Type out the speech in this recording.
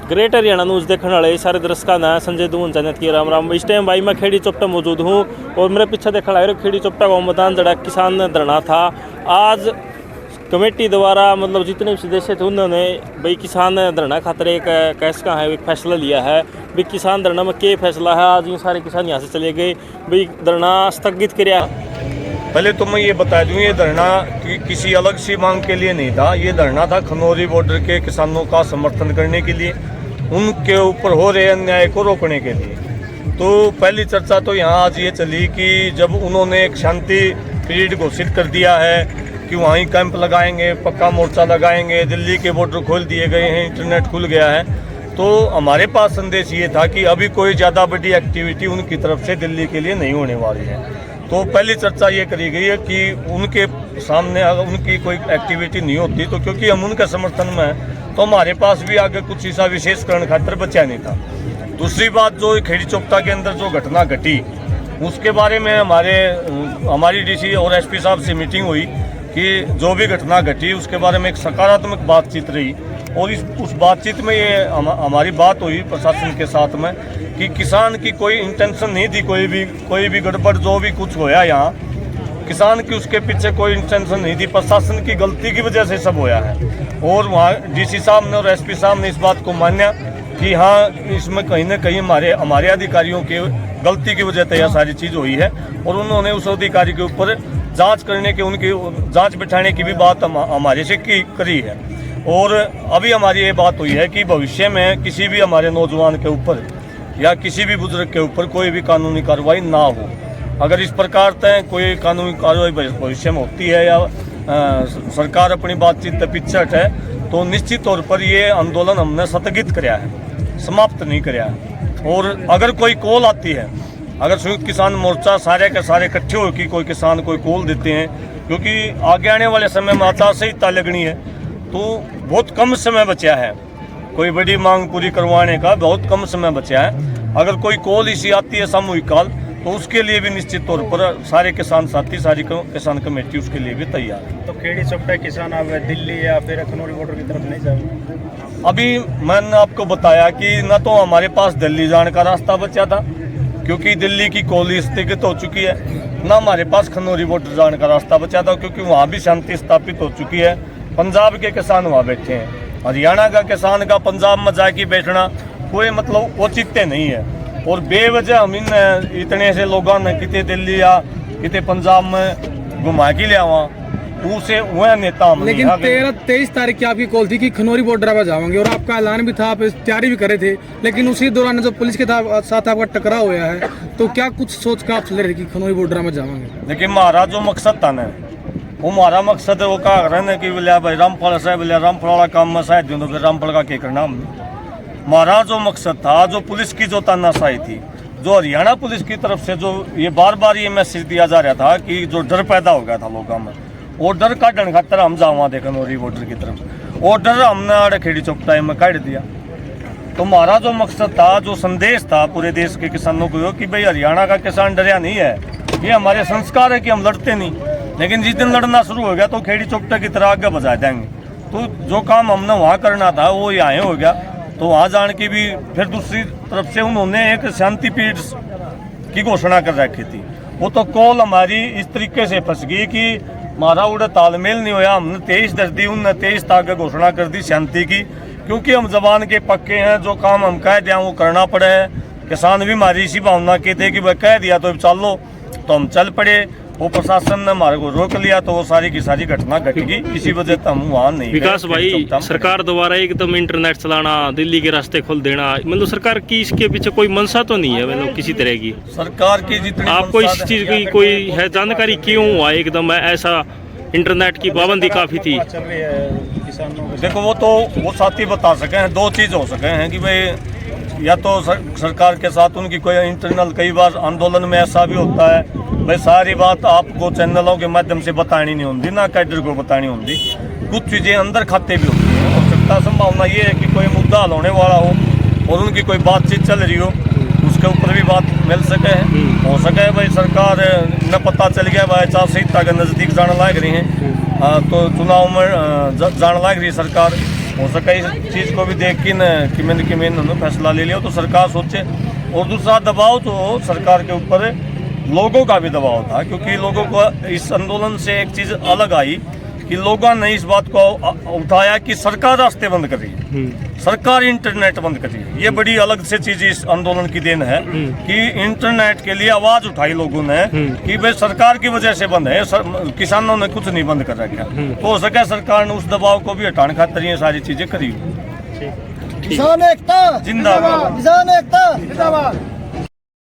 Great Haryana news देखने वाले सारे दर्शकों का संजय दून जन्नत की राम राम। इस टाइम भाई मैं खेड़ी चोपटा मौजूद हूँ और मेरे पीछे देखने लग रहे खेड़ी चोपटा का मैदान जड़ा किसान धरना था। आज कमेटी द्वारा मतलब जितने भी सदस्य थे उन्होंने भाई किसान धरना खातर एक कैस का है एक फैसला लिया है। भाई किसान धरना में क्या फैसला है, आज ये सारे किसान यहाँ से चले गए, भाई धरना स्थगित किया। पहले तो मैं ये बता दूं, ये धरना किसी अलग सी मांग के लिए नहीं था। ये धरना था खनौरी बॉर्डर के किसानों का समर्थन करने के लिए, उनके ऊपर हो रहे अन्याय को रोकने के लिए। तो पहली चर्चा तो यहाँ आज ये चली कि जब उन्होंने एक शांति पीरियड घोषित कर दिया है कि वहीं कैंप लगाएंगे, पक्का मोर्चा लगाएंगे, दिल्ली के बॉर्डर खोल दिए गए हैं, इंटरनेट खुल गया है, तो हमारे पास संदेश ये था कि अभी कोई ज़्यादा बड़ी एक्टिविटी उनकी तरफ से दिल्ली के लिए नहीं होने वाली है। तो पहली चर्चा ये करी गई है कि उनके सामने अगर उनकी कोई एक्टिविटी नहीं होती तो क्योंकि हम उनके समर्थन में हैं तो हमारे पास भी आगे कुछ ऐसा विशेषकरण खातर बचा नहीं था। दूसरी बात, जो खेड़ी चोपटा के अंदर जो घटना घटी उसके बारे में हमारी डीसी और एसपी साहब से मीटिंग हुई कि जो भी घटना घटी उसके बारे में एक सकारात्मक बातचीत रही और उस बातचीत में ये हमारी बात हुई प्रशासन के साथ में कि किसान की कोई इंटेंशन नहीं थी, कोई भी गड़बड़ जो भी कुछ होया यहाँ किसान की उसके पीछे कोई इंटेंशन नहीं थी, प्रशासन की गलती की वजह से सब होया है। और वहाँ डीसी साहब ने और एसपी साहब ने इस बात को मान्या कि हाँ इसमें कहीं ना कहीं हमारे अधिकारियों की गलती की वजह से यह सारी चीज़ हुई है और उन्होंने उस अधिकारी के ऊपर जांच करने की, उनकी जांच बिठाने की भी बात हमारे से करी है। और अभी हमारी ये बात हुई है कि भविष्य में किसी भी हमारे नौजवान के ऊपर या किसी भी बुजुर्ग के ऊपर कोई भी कानूनी कार्रवाई ना हो। अगर इस प्रकार से कोई कानूनी कार्रवाई भविष्य में होती है या सरकार अपनी बातचीत से पीछे हटे तो निश्चित तौर पर ये आंदोलन हमने स्थगित कराया है, समाप्त नहीं कराया है। और अगर कोई कॉल आती है, अगर संयुक्त किसान मोर्चा सारे के सारे इकट्ठे होकर कोई किसान कोई कॉल देते हैं, क्योंकि आगे आने वाले समय में आचार संहिता लगनी है तो बहुत कम समय बचा है, कोई बड़ी मांग पूरी करवाने का बहुत कम समय बचा है। अगर कोई कॉल इसी आती है सामूहिक काल तो उसके लिए भी निश्चित तौर पर सारे किसान साथी, सारी किसान कमेटी उसके लिए भी तैयार है। तो खेड़ी चोपटा किसान अब दिल्ली या फिर खनौरी बॉर्डर की तरफ नहीं जाएंगे? अभी मैंने आपको बताया कि न तो हमारे पास दिल्ली जाने का रास्ता बचा था क्योंकि दिल्ली की कॉलोनी स्थगित हो चुकी है, न हमारे पास खनौरी बॉर्डर जाने का रास्ता बचा था क्योंकि वहाँ भी शांति स्थापित हो चुकी है। पंजाब के किसान वहाँ बैठे हैं, हरियाणा का किसान का पंजाब में जाके बैठना कोई मतलब औचित्य नहीं है। और बेवजह हम इतने से लोगों ने कितने दिल्ली या कितने पंजाब में घुमा के लिया वहाँ उसे वह नेता हम। लेकिन 13-23 तारीख की आपकी कॉल थी कि खनौरी बॉर्डर पर जाओगे और आपका ऐलान भी था, आप तैयारी भी करे थे, लेकिन उसी दौरान जो पुलिस के साथ आपका टकराव हुआ है तो क्या कुछ सोच कर आप चले रहे कि खनौरी बॉर्डर में जाओगे? लेकिन हमारा जो मकसद था ना वो हमारा मकसद है वो कहा रहने की बोलिया भाई रामफल साहब बोलिया रामफल वाला काम में शायद तो फिर रामफल का क्या करना हमने। हमारा जो मकसद था, जो पुलिस की जो तानाशाही थी, जो हरियाणा पुलिस की तरफ से जो ये बार बार ये मैसेज दिया जा रहा था कि जो डर पैदा हो गया था लोगों में, वो डर काटने खातर हम जावा देखा खनौरी बॉर्डर की तरफ, वो डर हमने खेड़ी चोपटा में काट दिया। तो हमारा जो मकसद था, जो संदेश था पूरे देश के किसानों को कि भाई हरियाणा का किसान डरिया नहीं है, ये हमारे संस्कार है कि हम लड़ते नहीं, लेकिन जिस दिन लड़ना शुरू हो गया तो खेड़ी चोपटा की तरह आगे बजा देंगे। तो जो काम हमने वहाँ करना था वो यहाँ हो गया, तो वहाँ जाने की भी फिर दूसरी तरफ से उन्होंने एक शांति पीरियड की घोषणा कर रखी थी। वो तो कॉल हमारी इस तरीके से फंस गई कि हमारा उड़े तालमेल नहीं होया, हमने 23 दस दी, उनने 23 तक घोषणा कर दी शांति की, क्योंकि हम जबान के पक्के हैं, जो काम हम कह दिया वो करना पड़े है। किसान भी हमारी इसी भावना के थे कि भाई कह दिया तो चलो, तो हम चल पड़े। वो प्रशासन ने हमारे को रोक लिया तो वो सारी की सारी घटना घट गई, इसी वजह से हम वहाँ नहीं। विकास भाई, सरकार द्वारा एकदम इंटरनेट चलाना, दिल्ली के रास्ते खोल देना, मतलब सरकार की इसके पीछे कोई मंशा तो नहीं है, मतलब किसी तरह की सरकार की जितनी आपको इस चीज की कोई है जानकारी क्यों हुआ एकदम ऐसा? इंटरनेट की पाबंदी काफी थी। देखो वो साथी बता सके हैं, दो चीज हो सके हैं कि भाई या तो सरकार के साथ उनकी कोई इंटरनल, कई बार आंदोलन में ऐसा भी होता है भाई सारी बात आपको चैनलों के माध्यम से बतानी नहीं होती, ना कैडर को बतानी होती, कुछ चीज़ें अंदर खाते भी होती हैं। हो सकता संभावना ये है कि कोई मुद्दा हल होने वाला हो और उनकी कोई बातचीत चल रही हो, उसके ऊपर भी बात मिल सके है। हो सके भाई सरकार न पता चल गया भाई आचार संहिता के नज़दीक जाने लग रही हैं तो चुनाव में जाने लग रही सरकार, हो सका इस चीज़ को भी देख के न कि मैंने उन्होंने फैसला ले लिया, तो सरकार सोचे। और दूसरा दबाव तो सरकार के ऊपर लोगों का भी दबाव था, क्योंकि लोगों को इस आंदोलन से एक चीज़ अलग आई कि लोगों ने इस बात को उठाया कि सरकार रास्ते बंद कर रही है, सरकार इंटरनेट बंद कर रही है। ये बड़ी अलग से चीज इस आंदोलन की देन है कि इंटरनेट के लिए आवाज उठाई लोगों ने कि भाई सरकार की वजह से बंद है, किसानों ने कुछ नहीं बंद कर रखा। तो हो सके सरकार ने उस दबाव को भी हटाने खातिर ये सारी चीजें करी। किसान एकता जिंदाबाद। किसान एकता जिंदाबाद।